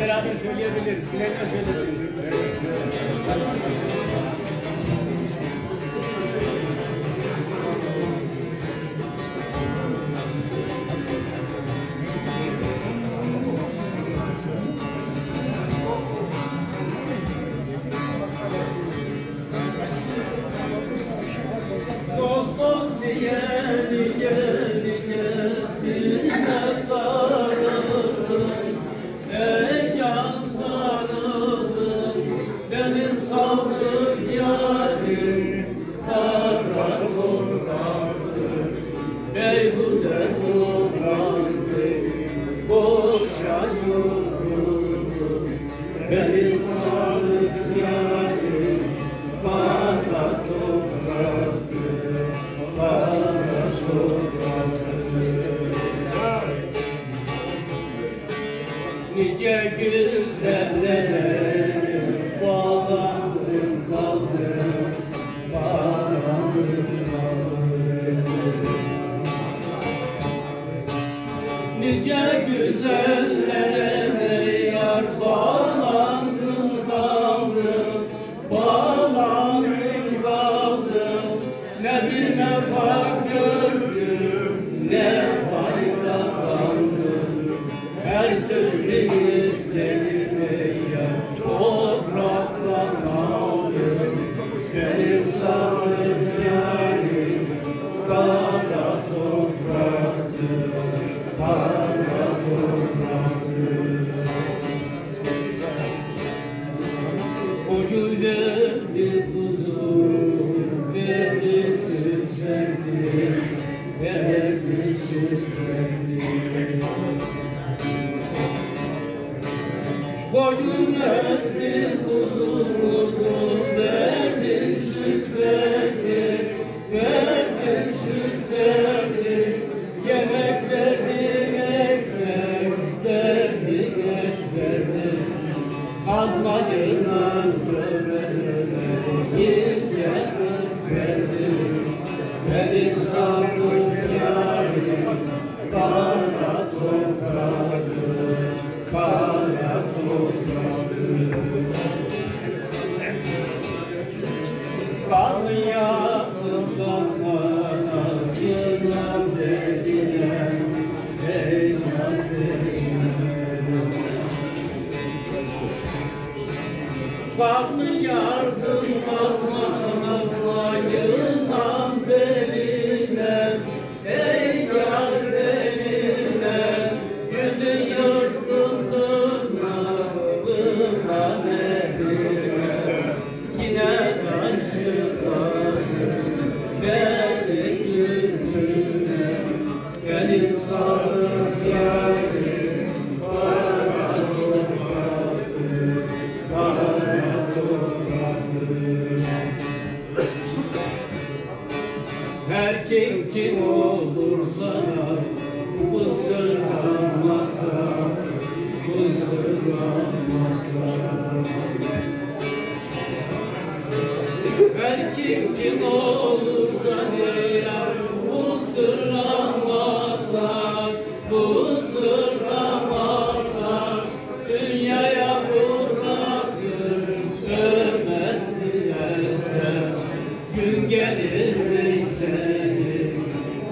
beraber söyleyebiliriz. Bilenler söylesin. Dost dost diye nice nicesine sarıldım, ey can sarıldım, benim sadık yarim kara topraktır, beyhude kullandı, boşa yoruldu, benim sadık yarim kara topraktır, kara topraktır. Nice güzellere bağlandım kaldım, bağlandım kaldım. Nice güzellere yar bağlandım kaldım, bağlandım kaldım. Ne bir mefa gördüm, ne faydalandım. Her türlü isteğimi ya topraktan aldım. Benim sadık yarim kara topraktır, kara topraktır. Koyu verdi kuzu, verdi süt verdi, verdi süt verdi. Koyun verdi kuzu kuzu, verdi süt verdi, verdi süt verdi. Yemek verdi, ekmek verdi, geç verdi. Azmayla görene ince verdi. Benim sadık yarim kara topraktır, kara topraktır. Kanlı yakın kazana yılan beline, eylan beline. Kanlı yardım kazana yılan beline, ey yar beline. Yüzü yırttım tırnağına beline, yine karşıladım beni gününe. Benim sadık yarim kara topraktır, kara topraktır. Her kim olursa kusırlanmasa, kusırlanmasa. Her kim olursa eğer kusırlanmasa, kusırlanmasa. Dünyaya bırakır ölmez dilerse, gün gelir ve seni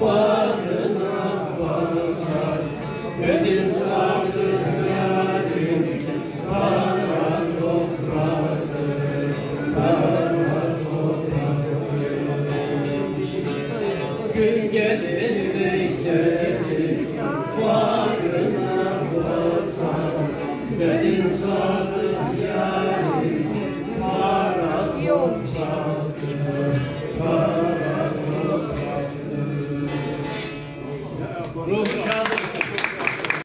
bağrına basar. Benim sadık yarim kara topraktır, kara topraktır. Gün gelir ve seni bağrına basar. Benim sadık